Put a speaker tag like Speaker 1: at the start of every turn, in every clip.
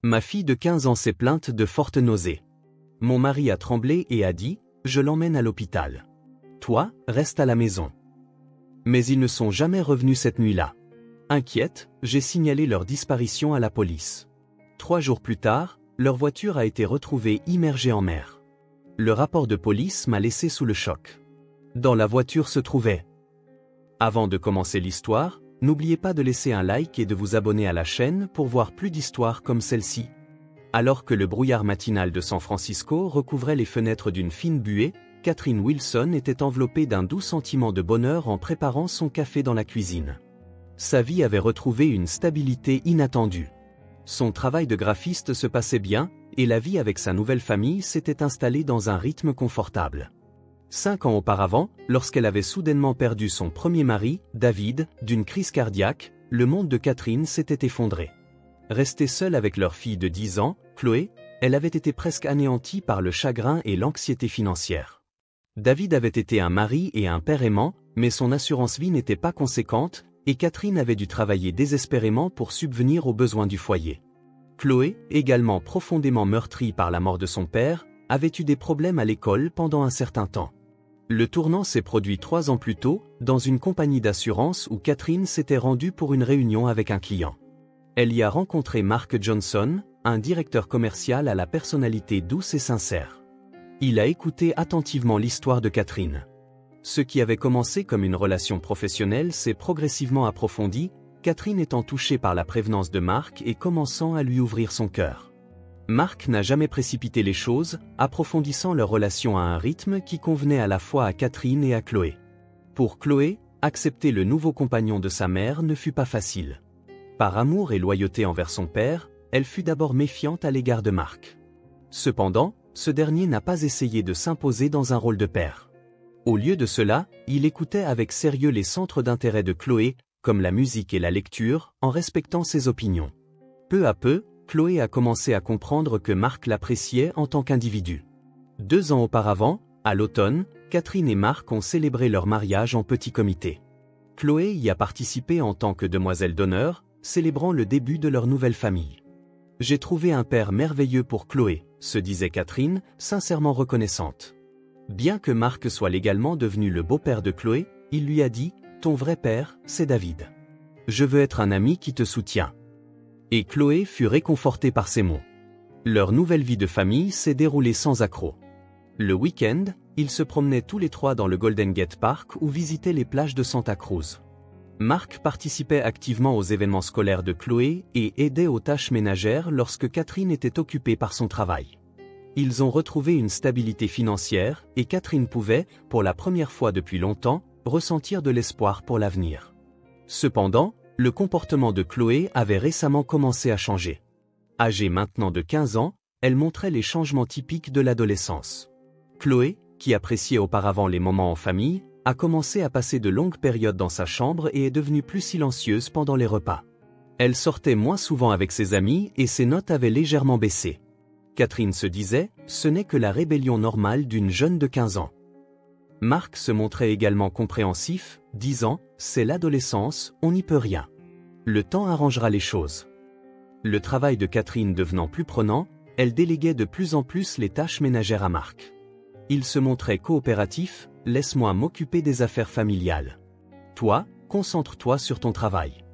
Speaker 1: Ma fille de 15 ans s'est plainte de fortes nausées. Mon mari a tremblé et a dit « Je l'emmène à l'hôpital. Toi, reste à la maison. » Mais ils ne sont jamais revenus cette nuit-là. Inquiète, j'ai signalé leur disparition à la police. 3 jours plus tard, leur voiture a été retrouvée immergée en mer. Le rapport de police m'a laissé sous le choc. Dans la voiture se trouvait. Avant de commencer l'histoire, n'oubliez pas de laisser un like et de vous abonner à la chaîne pour voir plus d'histoires comme celle-ci. Alors que le brouillard matinal de San Francisco recouvrait les fenêtres d'une fine buée, Catherine Wilson était enveloppée d'un doux sentiment de bonheur en préparant son café dans la cuisine. Sa vie avait retrouvé une stabilité inattendue. Son travail de graphiste se passait bien, et la vie avec sa nouvelle famille s'était installée dans un rythme confortable. 5 ans auparavant, lorsqu'elle avait soudainement perdu son premier mari, David, d'une crise cardiaque, le monde de Catherine s'était effondré. Restée seule avec leur fille de 10 ans, Chloé, elle avait été presque anéantie par le chagrin et l'anxiété financière. David avait été un mari et un père aimant, mais son assurance vie n'était pas conséquente, et Catherine avait dû travailler désespérément pour subvenir aux besoins du foyer. Chloé, également profondément meurtrie par la mort de son père, avait eu des problèmes à l'école pendant un certain temps. Le tournant s'est produit 3 ans plus tôt, dans une compagnie d'assurance où Catherine s'était rendue pour une réunion avec un client. Elle y a rencontré Mark Johnson, un directeur commercial à la personnalité douce et sincère. Il a écouté attentivement l'histoire de Catherine. Ce qui avait commencé comme une relation professionnelle s'est progressivement approfondi, Catherine étant touchée par la prévenance de Mark et commençant à lui ouvrir son cœur. Mark n'a jamais précipité les choses, approfondissant leur relation à un rythme qui convenait à la fois à Catherine et à Chloé. Pour Chloé, accepter le nouveau compagnon de sa mère ne fut pas facile. Par amour et loyauté envers son père, elle fut d'abord méfiante à l'égard de Mark. Cependant, ce dernier n'a pas essayé de s'imposer dans un rôle de père. Au lieu de cela, il écoutait avec sérieux les centres d'intérêt de Chloé, comme la musique et la lecture, en respectant ses opinions. Peu à peu, Chloé a commencé à comprendre que Mark l'appréciait en tant qu'individu. 2 ans auparavant, à l'automne, Catherine et Mark ont célébré leur mariage en petit comité. Chloé y a participé en tant que demoiselle d'honneur, célébrant le début de leur nouvelle famille. « J'ai trouvé un père merveilleux pour Chloé », se disait Catherine, sincèrement reconnaissante. Bien que Mark soit légalement devenu le beau-père de Chloé, il lui a dit « Ton vrai père, c'est David. Je veux être un ami qui te soutient. » Et Chloé fut réconfortée par ces mots. Leur nouvelle vie de famille s'est déroulée sans accroc. Le week-end, ils se promenaient tous les 3 dans le Golden Gate Park ou visitaient les plages de Santa Cruz. Mark participait activement aux événements scolaires de Chloé et aidait aux tâches ménagères lorsque Catherine était occupée par son travail. Ils ont retrouvé une stabilité financière et Catherine pouvait, pour la première fois depuis longtemps, ressentir de l'espoir pour l'avenir. Cependant, le comportement de Chloé avait récemment commencé à changer. Âgée maintenant de 15 ans, elle montrait les changements typiques de l'adolescence. Chloé, qui appréciait auparavant les moments en famille, a commencé à passer de longues périodes dans sa chambre et est devenue plus silencieuse pendant les repas. Elle sortait moins souvent avec ses amis et ses notes avaient légèrement baissé. Catherine se disait, ce n'est que la rébellion normale d'une jeune de 15 ans. Mark se montrait également compréhensif, disant, c'est l'adolescence, on n'y peut rien. Le temps arrangera les choses. Le travail de Catherine devenant plus prenant, elle déléguait de plus en plus les tâches ménagères à Mark. Il se montrait coopératif, laisse-moi m'occuper des affaires familiales. Toi, concentre-toi sur ton travail.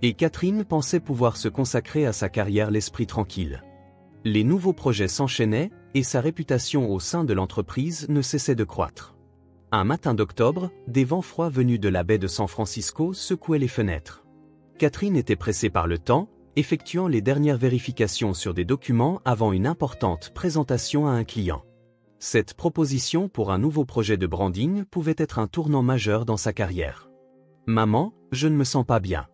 Speaker 1: Et Catherine pensait pouvoir se consacrer à sa carrière l'esprit tranquille. Les nouveaux projets s'enchaînaient, et sa réputation au sein de l'entreprise ne cessait de croître. Un matin d'octobre, des vents froids venus de la baie de San Francisco secouaient les fenêtres. Catherine était pressée par le temps, effectuant les dernières vérifications sur des documents avant une importante présentation à un client. Cette proposition pour un nouveau projet de branding pouvait être un tournant majeur dans sa carrière. « Maman, je ne me sens pas bien. »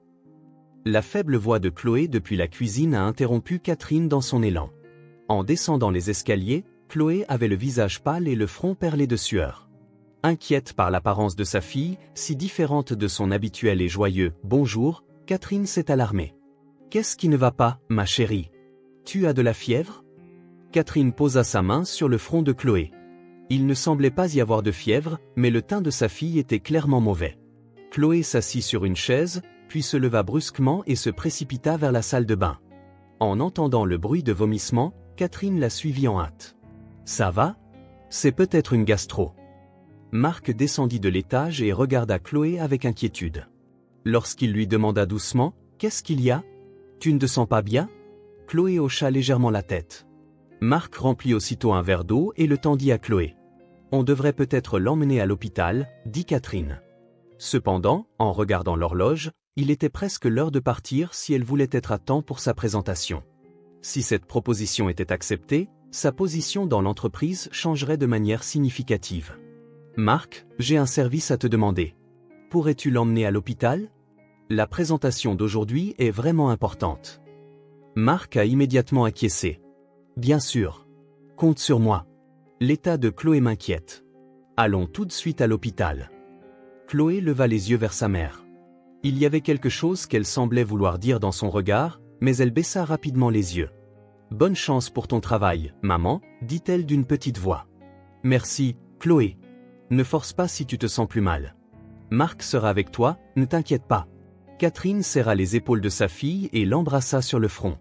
Speaker 1: La faible voix de Chloé depuis la cuisine a interrompu Catherine dans son élan. En descendant les escaliers, Chloé avait le visage pâle et le front perlé de sueur. Inquiète par l'apparence de sa fille, si différente de son habituel et joyeux « bonjour », Catherine s'est alarmée. « Qu'est-ce qui ne va pas, ma chérie? Tu as de la fièvre ?» Catherine posa sa main sur le front de Chloé. Il ne semblait pas y avoir de fièvre, mais le teint de sa fille était clairement mauvais. Chloé s'assit sur une chaise, puis se leva brusquement et se précipita vers la salle de bain. En entendant le bruit de vomissement, Catherine l'a suivi en hâte. Ça va? C'est peut-être une gastro. Marc descendit de l'étage et regarda Chloé avec inquiétude. Lorsqu'il lui demanda doucement, « Qu'est-ce qu'il y a? Tu ne te sens pas bien ?» Chloé hocha légèrement la tête. Marc remplit aussitôt un verre d'eau et le tendit à Chloé. « On devrait peut-être l'emmener à l'hôpital, » dit Catherine. Cependant, en regardant l'horloge, il était presque l'heure de partir si elle voulait être à temps pour sa présentation. Si cette proposition était acceptée, sa position dans l'entreprise changerait de manière significative. « Marc, j'ai un service à te demander. Pourrais-tu l'emmener à l'hôpital? La présentation d'aujourd'hui est vraiment importante. » Marc a immédiatement acquiescé. « Bien sûr. Compte sur moi. L'état de Chloé m'inquiète. Allons tout de suite à l'hôpital. » Chloé leva les yeux vers sa mère. Il y avait quelque chose qu'elle semblait vouloir dire dans son regard, mais elle baissa rapidement les yeux. « Bonne chance pour ton travail, maman, » dit-elle d'une petite voix. « Merci, Chloé. Ne force pas si tu te sens plus mal. Marc sera avec toi, ne t'inquiète pas. » Catherine serra les épaules de sa fille et l'embrassa sur le front.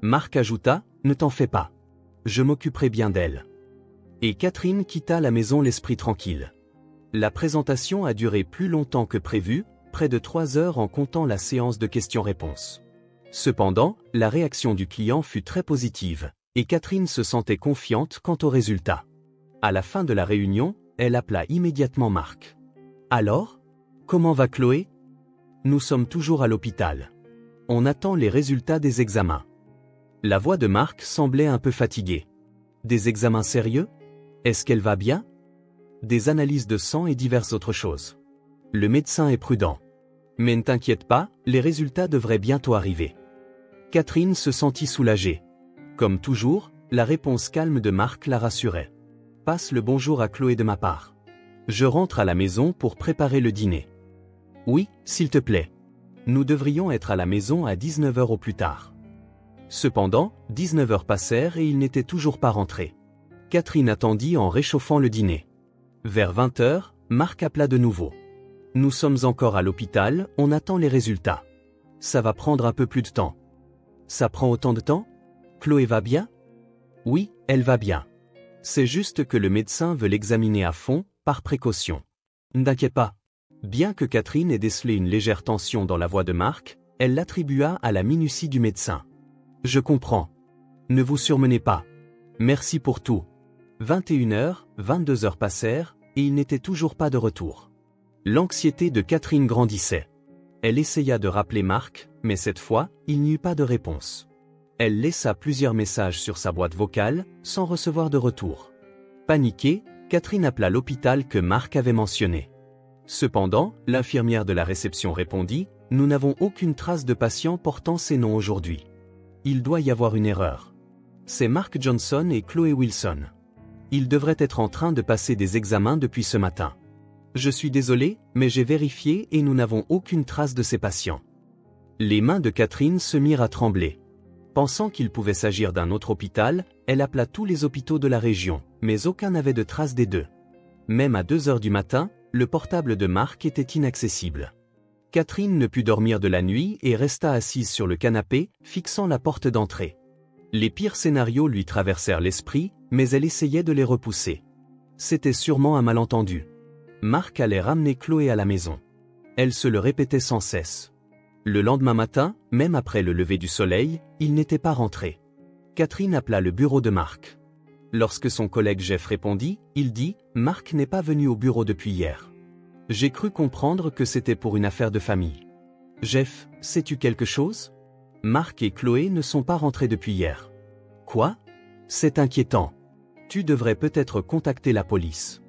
Speaker 1: Marc ajouta, « Ne t'en fais pas. Je m'occuperai bien d'elle. » Et Catherine quitta la maison l'esprit tranquille. La présentation a duré plus longtemps que prévu, près de 3 heures en comptant la séance de questions-réponses. Cependant, la réaction du client fut très positive, et Catherine se sentait confiante quant aux résultats. À la fin de la réunion, elle appela immédiatement Marc. « Alors? Comment va Chloé? Nous sommes toujours à l'hôpital. On attend les résultats des examens. » La voix de Marc semblait un peu fatiguée. « Des examens sérieux? Est-ce qu'elle va bien? Des analyses de sang et diverses autres choses. Le médecin est prudent. Mais ne t'inquiète pas, les résultats devraient bientôt arriver. » Catherine se sentit soulagée. Comme toujours, la réponse calme de Marc la rassurait. « Passe le bonjour à Chloé de ma part. Je rentre à la maison pour préparer le dîner. » « Oui, s'il te plaît. Nous devrions être à la maison à 19h au plus tard. » Cependant, 19h passèrent et il n'était toujours pas rentré. Catherine attendit en réchauffant le dîner. Vers 20h, Marc appela de nouveau. « Nous sommes encore à l'hôpital, on attend les résultats. Ça va prendre un peu plus de temps. » « Ça prend autant de temps? Chloé va bien? » « Oui, elle va bien. C'est juste que le médecin veut l'examiner à fond, par précaution. » « Ne t'inquiète pas. » Bien que Catherine ait décelé une légère tension dans la voix de Marc, elle l'attribua à la minutie du médecin. « Je comprends. Ne vous surmenez pas. Merci pour tout. » 21h, 22h passèrent, et il n'était toujours pas de retour. L'anxiété de Catherine grandissait. Elle essaya de rappeler Marc, mais cette fois, il n'y eut pas de réponse. Elle laissa plusieurs messages sur sa boîte vocale, sans recevoir de retour. Paniquée, Catherine appela l'hôpital que Marc avait mentionné. Cependant, l'infirmière de la réception répondit, « Nous n'avons aucune trace de patient portant ces noms aujourd'hui. Il doit y avoir une erreur. C'est Mark Johnson et Chloé Wilson. Ils devraient être en train de passer des examens depuis ce matin. Je suis désolé, mais j'ai vérifié et nous n'avons aucune trace de ces patients. » Les mains de Catherine se mirent à trembler. Pensant qu'il pouvait s'agir d'un autre hôpital, elle appela tous les hôpitaux de la région, mais aucun n'avait de trace des deux. Même à 2h du matin, le portable de Marc était inaccessible. Catherine ne put dormir de la nuit et resta assise sur le canapé, fixant la porte d'entrée. Les pires scénarios lui traversèrent l'esprit, mais elle essayait de les repousser. C'était sûrement un malentendu. Marc allait ramener Chloé à la maison. Elle se le répétait sans cesse. Le lendemain matin, même après le lever du soleil, il n'était pas rentré. Catherine appela le bureau de Marc. Lorsque son collègue Jeff répondit, il dit « Marc n'est pas venu au bureau depuis hier. J'ai cru comprendre que c'était pour une affaire de famille. Jeff, sais-tu quelque chose? Marc et Chloé ne sont pas rentrés depuis hier. » « Quoi? C'est inquiétant. Tu devrais peut-être contacter la police. »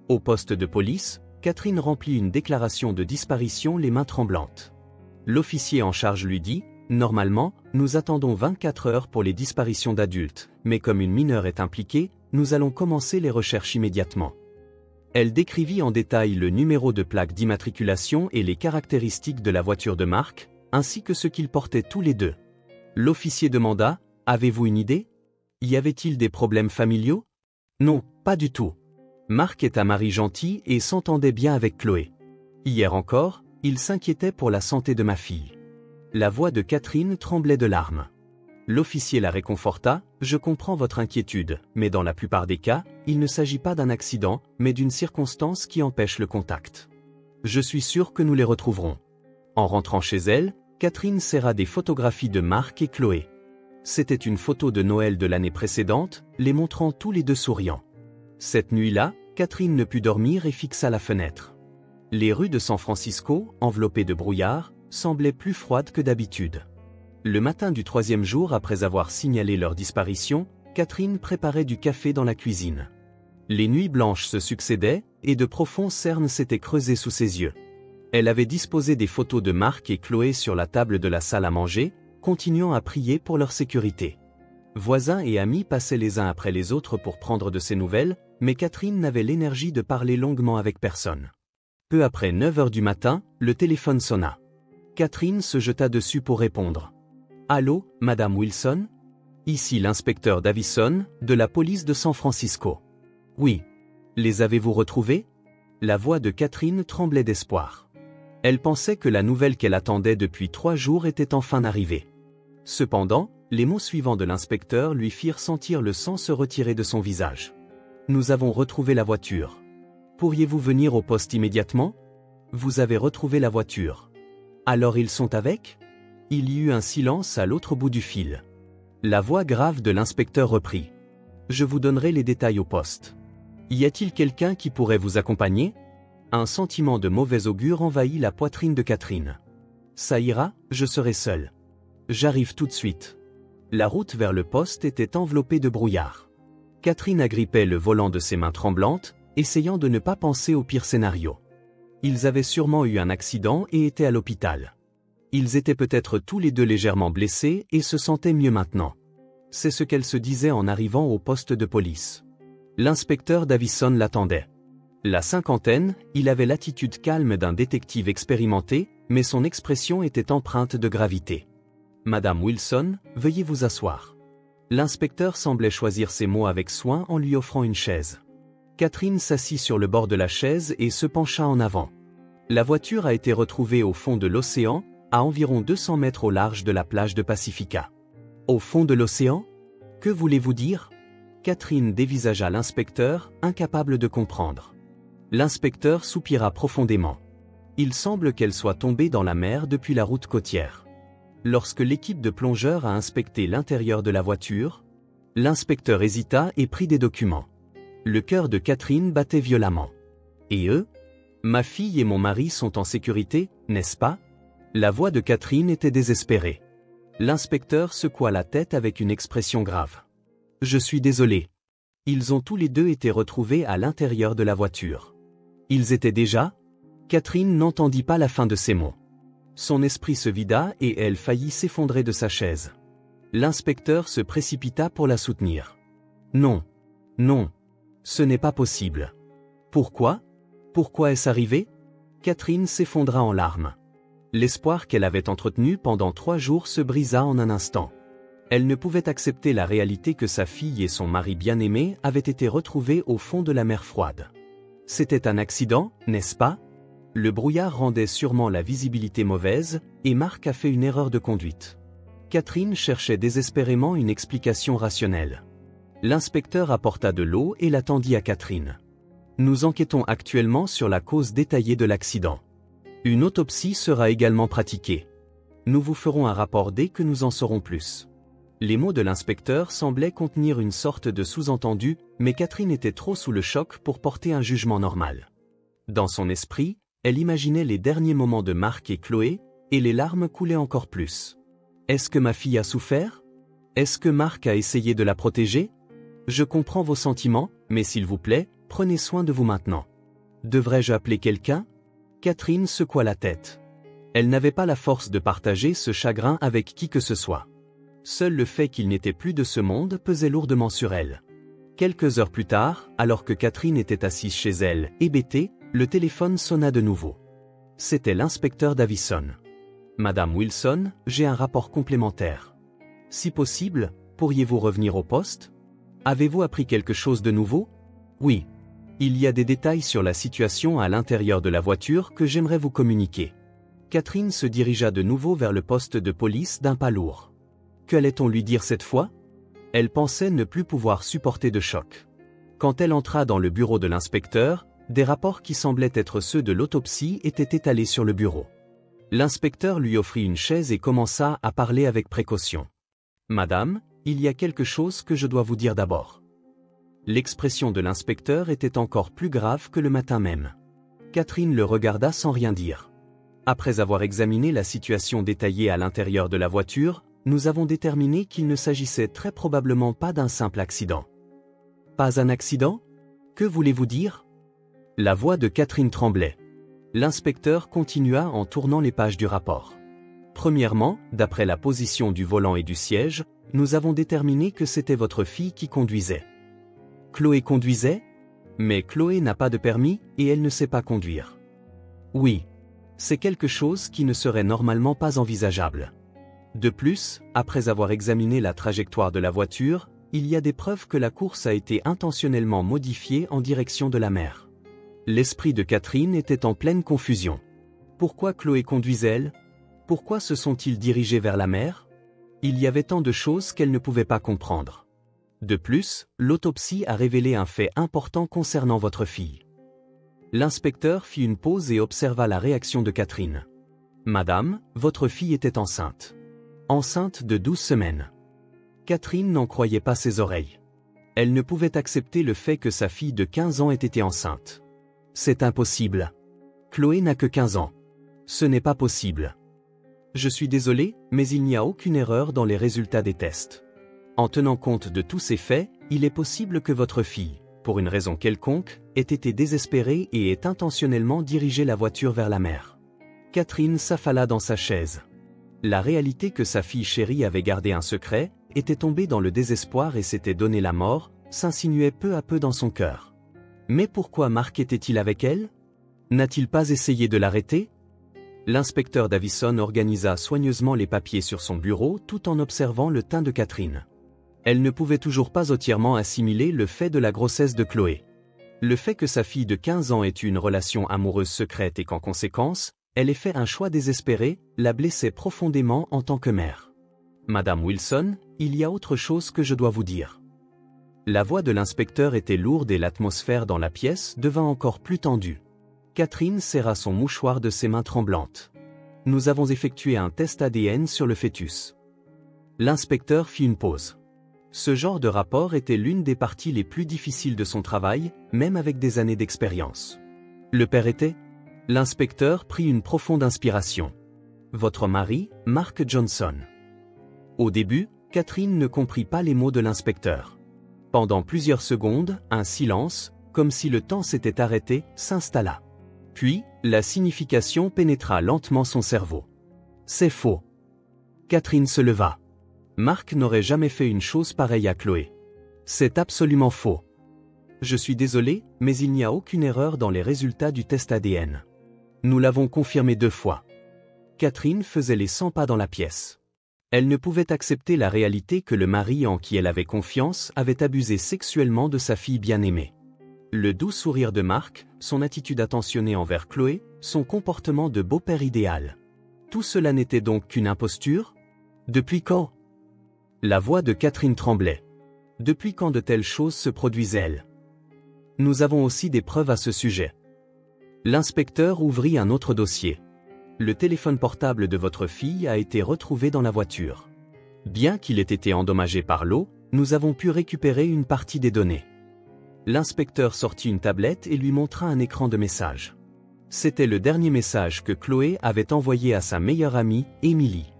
Speaker 1: Au poste de police, Catherine remplit une déclaration de disparition les mains tremblantes. L'officier en charge lui dit « Normalement, nous attendons 24 heures pour les disparitions d'adultes, mais comme une mineure est impliquée, nous allons commencer les recherches immédiatement. » Elle décrivit en détail le numéro de plaque d'immatriculation et les caractéristiques de la voiture de Marc, ainsi que ce qu'ils portaient tous les deux. L'officier demanda « Avez-vous une idée? Y avait-il des problèmes familiaux? » Non, pas du tout. Marc est un mari gentil et s'entendait bien avec Chloé. Hier encore, il s'inquiétait pour la santé de ma fille. La voix de Catherine tremblait de larmes. L'officier la réconforta, « Je comprends votre inquiétude, mais dans la plupart des cas, il ne s'agit pas d'un accident, mais d'une circonstance qui empêche le contact. Je suis sûr que nous les retrouverons. » En rentrant chez elle, Catherine serra des photographies de Marc et Chloé. C'était une photo de Noël de l'année précédente, les montrant tous les deux souriants. Cette nuit-là, Catherine ne put dormir et fixa la fenêtre. Les rues de San Francisco, enveloppées de brouillard, semblaient plus froides que d'habitude. Le matin du 3e jour après avoir signalé leur disparition, Catherine préparait du café dans la cuisine. Les nuits blanches se succédaient, et de profonds cernes s'étaient creusés sous ses yeux. Elle avait disposé des photos de Marc et Chloé sur la table de la salle à manger, continuant à prier pour leur sécurité. Voisins et amis passaient les uns après les autres pour prendre de ses nouvelles, mais Catherine n'avait l'énergie de parler longuement avec personne. Peu après 9 heures du matin, le téléphone sonna. Catherine se jeta dessus pour répondre. « Allô, Madame Wilson ? Ici l'inspecteur Davison, de la police de San Francisco. »« Oui. Les avez-vous retrouvés ?» La voix de Catherine tremblait d'espoir. Elle pensait que la nouvelle qu'elle attendait depuis 3 jours était enfin arrivée. Cependant, les mots suivants de l'inspecteur lui firent sentir le sang se retirer de son visage. « Nous avons retrouvé la voiture. Pourriez-vous venir au poste immédiatement ? Vous avez retrouvé la voiture. Alors ils sont avec ? » Il y eut un silence à l'autre bout du fil. La voix grave de l'inspecteur reprit. « Je vous donnerai les détails au poste. Y a-t-il quelqu'un qui pourrait vous accompagner ? » Un sentiment de mauvais augure envahit la poitrine de Catherine. « Ça ira, je serai seule. J'arrive tout de suite. » La route vers le poste était enveloppée de brouillard. Catherine agrippait le volant de ses mains tremblantes, essayant de ne pas penser au pire scénario. Ils avaient sûrement eu un accident et étaient à l'hôpital. Ils étaient peut-être tous les deux légèrement blessés et se sentaient mieux maintenant. C'est ce qu'elle se disait en arrivant au poste de police. L'inspecteur Davison l'attendait. La cinquantaine, il avait l'attitude calme d'un détective expérimenté, mais son expression était empreinte de gravité. « Madame Wilson, veuillez vous asseoir. » L'inspecteur semblait choisir ses mots avec soin en lui offrant une chaise. Catherine s'assit sur le bord de la chaise et se pencha en avant. La voiture a été retrouvée au fond de l'océan, à environ 200 mètres au large de la plage de Pacifica. Au fond de l'océan ? Que voulez-vous dire ? Catherine dévisagea l'inspecteur, incapable de comprendre. L'inspecteur soupira profondément. Il semble qu'elle soit tombée dans la mer depuis la route côtière. Lorsque l'équipe de plongeurs a inspecté l'intérieur de la voiture, l'inspecteur hésita et prit des documents. Le cœur de Catherine battait violemment. Et eux ? Ma fille et mon mari sont en sécurité, n'est-ce pas ? La voix de Catherine était désespérée. L'inspecteur secoua la tête avec une expression grave. « Je suis désolé. Ils ont tous les deux été retrouvés à l'intérieur de la voiture. » Ils étaient déjà ? Catherine n'entendit pas la fin de ces mots. Son esprit se vida et elle faillit s'effondrer de sa chaise. L'inspecteur se précipita pour la soutenir. « Non. Non. Ce n'est pas possible. »« Pourquoi ? Pourquoi est-ce arrivé ?» Catherine s'effondra en larmes. L'espoir qu'elle avait entretenu pendant 3 jours se brisa en un instant. Elle ne pouvait accepter la réalité que sa fille et son mari bien-aimé avaient été retrouvés au fond de la mer froide. C'était un accident, n'est-ce pas ? Le brouillard rendait sûrement la visibilité mauvaise, et Marc a fait une erreur de conduite. Catherine cherchait désespérément une explication rationnelle. L'inspecteur apporta de l'eau et la tendit à Catherine. « Nous enquêtons actuellement sur la cause détaillée de l'accident. Une autopsie sera également pratiquée. Nous vous ferons un rapport dès que nous en saurons plus. » Les mots de l'inspecteur semblaient contenir une sorte de sous-entendu, mais Catherine était trop sous le choc pour porter un jugement normal. Dans son esprit, elle imaginait les derniers moments de Marc et Chloé, et les larmes coulaient encore plus. « Est-ce que ma fille a souffert ? Est-ce que Marc a essayé de la protéger ? Je comprends vos sentiments, mais s'il vous plaît, prenez soin de vous maintenant. Devrais-je appeler quelqu'un ? » Catherine secoua la tête. Elle n'avait pas la force de partager ce chagrin avec qui que ce soit. Seul le fait qu'il n'était plus de ce monde pesait lourdement sur elle. Quelques heures plus tard, alors que Catherine était assise chez elle, hébétée, le téléphone sonna de nouveau. C'était l'inspecteur Davison. « Madame Wilson, j'ai un rapport complémentaire. Si possible, pourriez-vous revenir au poste ? Avez-vous appris quelque chose de nouveau ? Oui. Il y a des détails sur la situation à l'intérieur de la voiture que j'aimerais vous communiquer. » Catherine se dirigea de nouveau vers le poste de police d'un pas lourd. « Qu'allait-on lui dire cette fois? Elle pensait ne plus pouvoir supporter de choc. Quand elle entra dans le bureau de l'inspecteur, des rapports qui semblaient être ceux de l'autopsie étaient étalés sur le bureau. L'inspecteur lui offrit une chaise et commença à parler avec précaution. « Madame, il y a quelque chose que je dois vous dire d'abord. » L'expression de l'inspecteur était encore plus grave que le matin même. Catherine le regarda sans rien dire. Après avoir examiné la situation détaillée à l'intérieur de la voiture, nous avons déterminé qu'il ne s'agissait très probablement pas d'un simple accident. Pas un accident? Que voulez-vous dire? La voix de Catherine tremblait. L'inspecteur continua en tournant les pages du rapport. Premièrement, d'après la position du volant et du siège, nous avons déterminé que c'était votre fille qui conduisait. Chloé conduisait? Mais Chloé n'a pas de permis et elle ne sait pas conduire. Oui. C'est quelque chose qui ne serait normalement pas envisageable. De plus, après avoir examiné la trajectoire de la voiture, il y a des preuves que la course a été intentionnellement modifiée en direction de la mer. L'esprit de Catherine était en pleine confusion. Pourquoi Chloé conduisait-elle? Pourquoi se sont-ils dirigés vers la mer? Il y avait tant de choses qu'elle ne pouvait pas comprendre. De plus, l'autopsie a révélé un fait important concernant votre fille. L'inspecteur fit une pause et observa la réaction de Catherine. « Madame, votre fille était enceinte. Enceinte de 12 semaines. » Catherine n'en croyait pas ses oreilles. Elle ne pouvait accepter le fait que sa fille de 15 ans ait été enceinte. « C'est impossible. Chloé n'a que 15 ans. Ce n'est pas possible. » Je suis désolé, mais il n'y a aucune erreur dans les résultats des tests. En tenant compte de tous ces faits, il est possible que votre fille, pour une raison quelconque, ait été désespérée et ait intentionnellement dirigé la voiture vers la mer. Catherine s'affala dans sa chaise. La réalité que sa fille chérie avait gardé un secret, était tombée dans le désespoir et s'était donné la mort, s'insinuait peu à peu dans son cœur. Mais pourquoi Mark était-il avec elle? N'a-t-il pas essayé de l'arrêter? L'inspecteur Davison organisa soigneusement les papiers sur son bureau tout en observant le teint de Catherine. Elle ne pouvait toujours pas entièrement assimiler le fait de la grossesse de Chloé. Le fait que sa fille de 15 ans ait eu une relation amoureuse secrète et qu'en conséquence, elle ait fait un choix désespéré, la blessait profondément en tant que mère. « Madame Wilson, il y a autre chose que je dois vous dire. » La voix de l'inspecteur était lourde et l'atmosphère dans la pièce devint encore plus tendue. Catherine serra son mouchoir de ses mains tremblantes. « Nous avons effectué un test ADN sur le fœtus. » L'inspecteur fit une pause. Ce genre de rapport était l'une des parties les plus difficiles de son travail, même avec des années d'expérience. Le père était? L'inspecteur prit une profonde inspiration. Votre mari, Mark Johnson. Au début, Catherine ne comprit pas les mots de l'inspecteur. Pendant plusieurs secondes, un silence, comme si le temps s'était arrêté, s'installa. Puis, la signification pénétra lentement son cerveau. C'est faux. Catherine se leva. Mark n'aurait jamais fait une chose pareille à Chloé. C'est absolument faux. Je suis désolé, mais il n'y a aucune erreur dans les résultats du test ADN. Nous l'avons confirmé 2 fois. Catherine faisait les 100 pas dans la pièce. Elle ne pouvait accepter la réalité que le mari en qui elle avait confiance avait abusé sexuellement de sa fille bien-aimée. Le doux sourire de Mark, son attitude attentionnée envers Chloé, son comportement de beau-père idéal. Tout cela n'était donc qu'une imposture? Depuis quand? La voix de Catherine tremblait. Depuis quand de telles choses se produisaient-elles? Nous avons aussi des preuves à ce sujet. L'inspecteur ouvrit un autre dossier. Le téléphone portable de votre fille a été retrouvé dans la voiture. Bien qu'il ait été endommagé par l'eau, nous avons pu récupérer une partie des données. L'inspecteur sortit une tablette et lui montra un écran de messages. C'était le dernier message que Chloé avait envoyé à sa meilleure amie, Emily.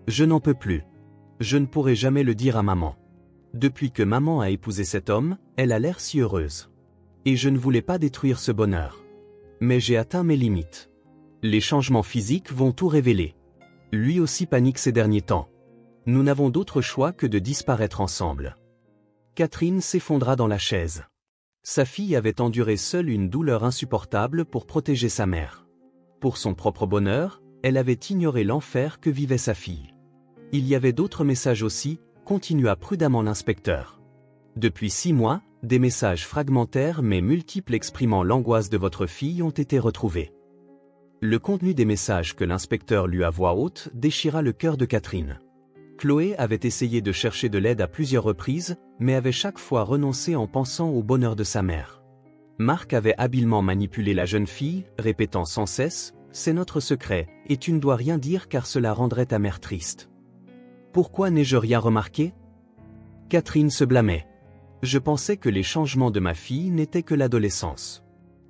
Speaker 1: Je n'en peux plus. Je ne pourrai jamais le dire à maman. Depuis que maman a épousé cet homme, elle a l'air si heureuse. Et je ne voulais pas détruire ce bonheur. Mais j'ai atteint mes limites. Les changements physiques vont tout révéler. Lui aussi panique ces derniers temps. Nous n'avons d'autre choix que de disparaître ensemble. Catherine s'effondra dans la chaise. Sa fille avait enduré seule une douleur insupportable pour protéger sa mère. Pour son propre bonheur, elle avait ignoré l'enfer que vivait sa fille. Il y avait d'autres messages aussi, continua prudemment l'inspecteur. Depuis 6 mois, des messages fragmentaires mais multiples exprimant l'angoisse de votre fille ont été retrouvés. Le contenu des messages que l'inspecteur lut à voix haute déchira le cœur de Catherine. Chloé avait essayé de chercher de l'aide à plusieurs reprises, mais avait chaque fois renoncé en pensant au bonheur de sa mère. Marc avait habilement manipulé la jeune fille, répétant sans cesse « C'est notre secret, et tu ne dois rien dire car cela rendrait ta mère triste. » Pourquoi n'ai-je rien remarqué? Catherine se blâmait. Je pensais que les changements de ma fille n'étaient que l'adolescence.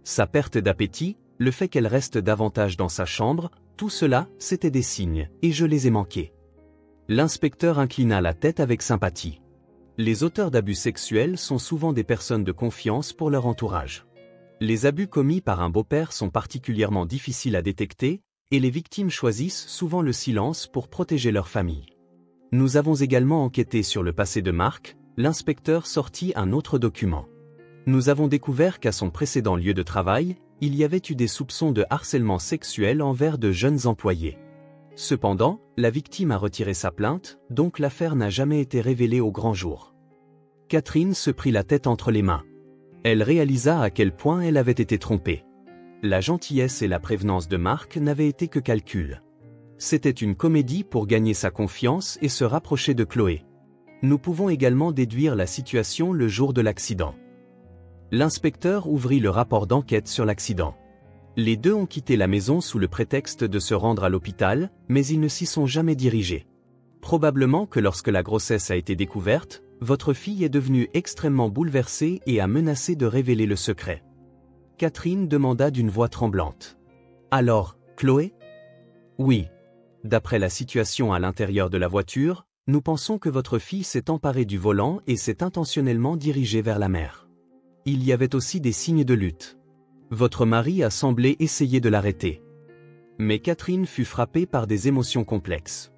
Speaker 1: Sa perte d'appétit, le fait qu'elle reste davantage dans sa chambre, tout cela, c'étaient des signes, et je les ai manqués. L'inspecteur inclina la tête avec sympathie. Les auteurs d'abus sexuels sont souvent des personnes de confiance pour leur entourage. Les abus commis par un beau-père sont particulièrement difficiles à détecter, et les victimes choisissent souvent le silence pour protéger leur famille. Nous avons également enquêté sur le passé de Marc, l'inspecteur sortit un autre document. Nous avons découvert qu'à son précédent lieu de travail, il y avait eu des soupçons de harcèlement sexuel envers de jeunes employés. Cependant, la victime a retiré sa plainte, donc l'affaire n'a jamais été révélée au grand jour. Catherine se prit la tête entre les mains. Elle réalisa à quel point elle avait été trompée. La gentillesse et la prévenance de Marc n'avaient été que calcul. C'était une comédie pour gagner sa confiance et se rapprocher de Chloé. Nous pouvons également déduire la situation le jour de l'accident. L'inspecteur ouvrit le rapport d'enquête sur l'accident. Les deux ont quitté la maison sous le prétexte de se rendre à l'hôpital, mais ils ne s'y sont jamais dirigés. Probablement que lorsque la grossesse a été découverte, votre fille est devenue extrêmement bouleversée et a menacé de révéler le secret. Catherine demanda d'une voix tremblante. Alors, Chloé? Oui. D'après la situation à l'intérieur de la voiture, nous pensons que votre fille s'est emparée du volant et s'est intentionnellement dirigée vers la mer. Il y avait aussi des signes de lutte. Votre mari a semblé essayer de l'arrêter. Mais Catherine fut frappée par des émotions complexes.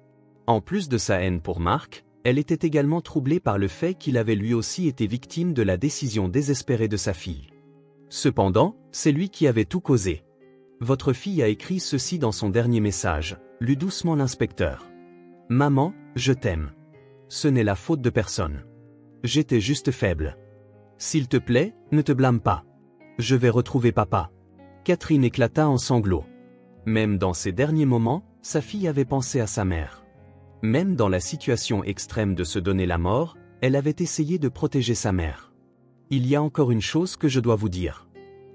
Speaker 1: En plus de sa haine pour Marc, elle était également troublée par le fait qu'il avait lui aussi été victime de la décision désespérée de sa fille. Cependant, c'est lui qui avait tout causé. Votre fille a écrit ceci dans son dernier message, lut doucement l'inspecteur. « Maman, je t'aime. Ce n'est la faute de personne. J'étais juste faible. S'il te plaît, ne te blâme pas. Je vais retrouver papa. » Catherine éclata en sanglots. Même dans ces derniers moments, sa fille avait pensé à sa mère. Même dans la situation extrême de se donner la mort, elle avait essayé de protéger sa mère. Il y a encore une chose que je dois vous dire.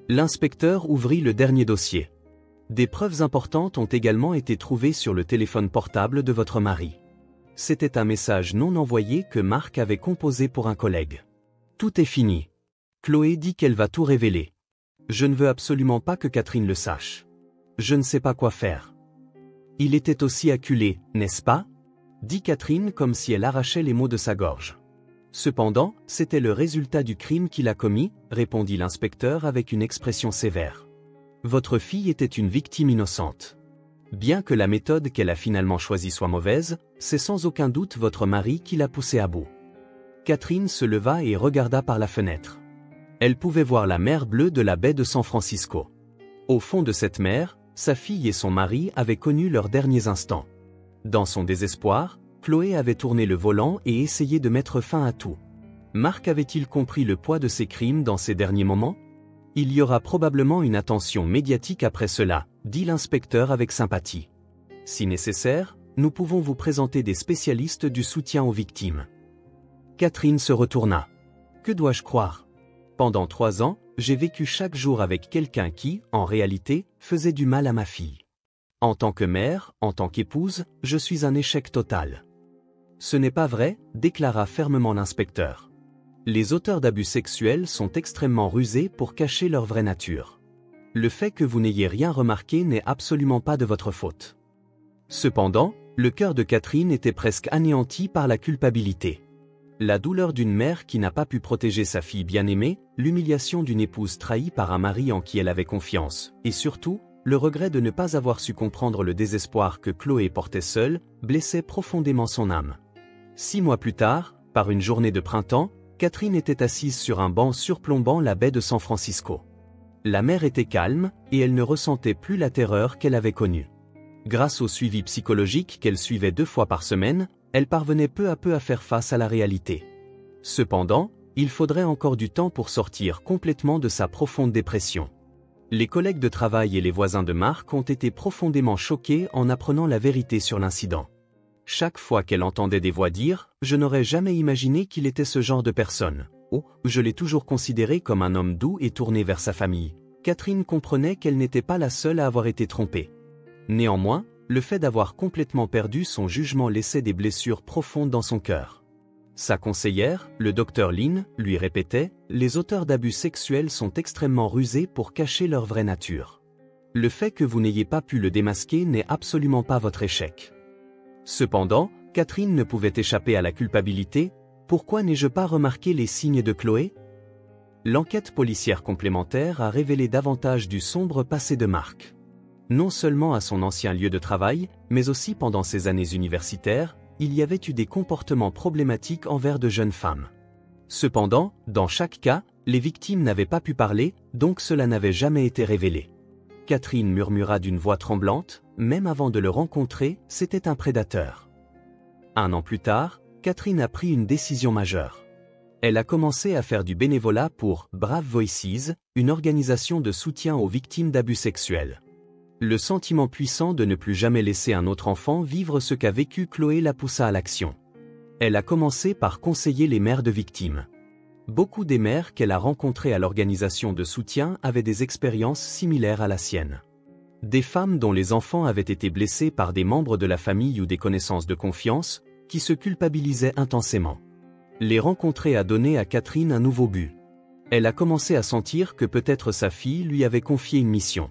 Speaker 1: L'inspecteur ouvrit le dernier dossier. Des preuves importantes ont également été trouvées sur le téléphone portable de votre mari. C'était un message non envoyé que Marc avait composé pour un collègue. Tout est fini. Chloé dit qu'elle va tout révéler. Je ne veux absolument pas que Catherine le sache. Je ne sais pas quoi faire. Il était aussi acculé, n'est-ce pas? Dit Catherine comme si elle arrachait les mots de sa gorge. Cependant, c'était le résultat du crime qu'il a commis, répondit l'inspecteur avec une expression sévère. Votre fille était une victime innocente. Bien que la méthode qu'elle a finalement choisie soit mauvaise, c'est sans aucun doute votre mari qui l'a poussée à bout. Catherine se leva et regarda par la fenêtre. Elle pouvait voir la mer bleue de la baie de San Francisco. Au fond de cette mer, sa fille et son mari avaient connu leurs derniers instants. Dans son désespoir, Chloé avait tourné le volant et essayé de mettre fin à tout. Marc avait-il compris le poids de ses crimes dans ces derniers moments? Il y aura probablement une attention médiatique après cela, dit l'inspecteur avec sympathie. Si nécessaire, nous pouvons vous présenter des spécialistes du soutien aux victimes. Catherine se retourna. Que dois-je croire? Pendant 3 ans, j'ai vécu chaque jour avec quelqu'un qui, en réalité, faisait du mal à ma fille. En tant que mère, en tant qu'épouse, je suis un échec total. Ce n'est pas vrai, déclara fermement l'inspecteur. Les auteurs d'abus sexuels sont extrêmement rusés pour cacher leur vraie nature. Le fait que vous n'ayez rien remarqué n'est absolument pas de votre faute. Cependant, le cœur de Catherine était presque anéanti par la culpabilité. La douleur d'une mère qui n'a pas pu protéger sa fille bien-aimée, l'humiliation d'une épouse trahie par un mari en qui elle avait confiance, et surtout, le regret de ne pas avoir su comprendre le désespoir que Chloé portait seule, blessait profondément son âme. 6 mois plus tard, par une journée de printemps, Catherine était assise sur un banc surplombant la baie de San Francisco. La mer était calme, et elle ne ressentait plus la terreur qu'elle avait connue. Grâce au suivi psychologique qu'elle suivait 2 fois par semaine, elle parvenait peu à peu à faire face à la réalité. Cependant, il faudrait encore du temps pour sortir complètement de sa profonde dépression. Les collègues de travail et les voisins de Marc ont été profondément choqués en apprenant la vérité sur l'incident. Chaque fois qu'elle entendait des voix dire « Je n'aurais jamais imaginé qu'il était ce genre de personne » ou « Je l'ai toujours considéré comme un homme doux et tourné vers sa famille », Catherine comprenait qu'elle n'était pas la seule à avoir été trompée. Néanmoins, le fait d'avoir complètement perdu son jugement laissait des blessures profondes dans son cœur. Sa conseillère, le docteur Lynn, lui répétait « Les auteurs d'abus sexuels sont extrêmement rusés pour cacher leur vraie nature. Le fait que vous n'ayez pas pu le démasquer n'est absolument pas votre échec. » Cependant, Catherine ne pouvait échapper à la culpabilité. Pourquoi n'ai-je pas remarqué les signes de Chloé? L'enquête policière complémentaire a révélé davantage du sombre passé de Mark. Non seulement à son ancien lieu de travail, mais aussi pendant ses années universitaires, il y avait eu des comportements problématiques envers de jeunes femmes. Cependant, dans chaque cas, les victimes n'avaient pas pu parler, donc cela n'avait jamais été révélé. Catherine murmura d'une voix tremblante, même avant de le rencontrer, c'était un prédateur. 1 an plus tard, Catherine a pris une décision majeure. Elle a commencé à faire du bénévolat pour Brave Voices, une organisation de soutien aux victimes d'abus sexuels. Le sentiment puissant de ne plus jamais laisser un autre enfant vivre ce qu'a vécu Chloé la poussa à l'action. Elle a commencé par conseiller les mères de victimes. Beaucoup des mères qu'elle a rencontrées à l'organisation de soutien avaient des expériences similaires à la sienne. Des femmes dont les enfants avaient été blessés par des membres de la famille ou des connaissances de confiance, qui se culpabilisaient intensément. Les rencontrer a donné à Catherine un nouveau but. Elle a commencé à sentir que peut-être sa fille lui avait confié une mission.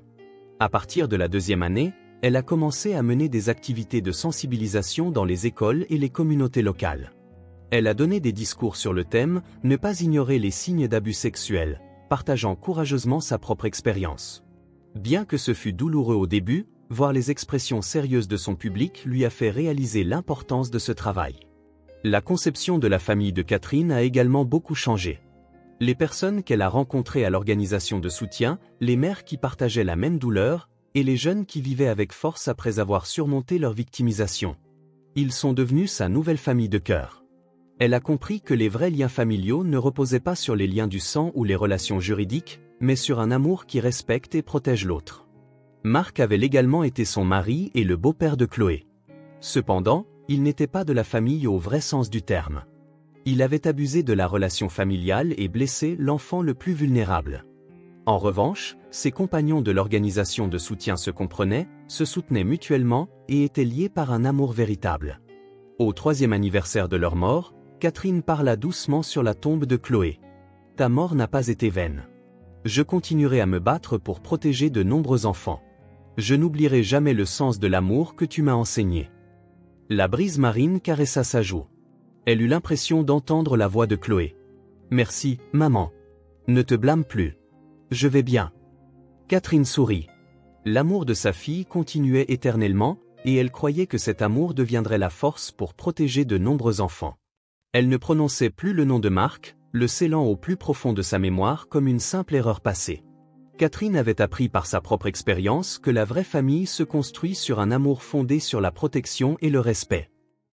Speaker 1: À partir de la 2e année, elle a commencé à mener des activités de sensibilisation dans les écoles et les communautés locales. Elle a donné des discours sur le thème « Ne pas ignorer les signes d'abus sexuels », partageant courageusement sa propre expérience. Bien que ce fût douloureux au début, voir les expressions sérieuses de son public lui a fait réaliser l'importance de ce travail. La conception de la famille de Catherine a également beaucoup changé. Les personnes qu'elle a rencontrées à l'organisation de soutien, les mères qui partageaient la même douleur, et les jeunes qui vivaient avec force après avoir surmonté leur victimisation. Ils sont devenus sa nouvelle famille de cœur. Elle a compris que les vrais liens familiaux ne reposaient pas sur les liens du sang ou les relations juridiques, mais sur un amour qui respecte et protège l'autre. Mark avait légalement été son mari et le beau-père de Chloé. Cependant, il n'était pas de la famille au vrai sens du terme. Il avait abusé de la relation familiale et blessé l'enfant le plus vulnérable. En revanche, ses compagnons de l'organisation de soutien se comprenaient, se soutenaient mutuellement et étaient liés par un amour véritable. Au 3e anniversaire de leur mort, Catherine parla doucement sur la tombe de Chloé. « Ta mort n'a pas été vaine. Je continuerai à me battre pour protéger de nombreux enfants. Je n'oublierai jamais le sens de l'amour que tu m'as enseigné. » La brise marine caressa sa joue. Elle eut l'impression d'entendre la voix de Chloé. « Merci, maman. Ne te blâme plus. Je vais bien. » Catherine sourit. L'amour de sa fille continuait éternellement, et elle croyait que cet amour deviendrait la force pour protéger de nombreux enfants. Elle ne prononçait plus le nom de Mark, le scellant au plus profond de sa mémoire comme une simple erreur passée. Catherine avait appris par sa propre expérience que la vraie famille se construit sur un amour fondé sur la protection et le respect.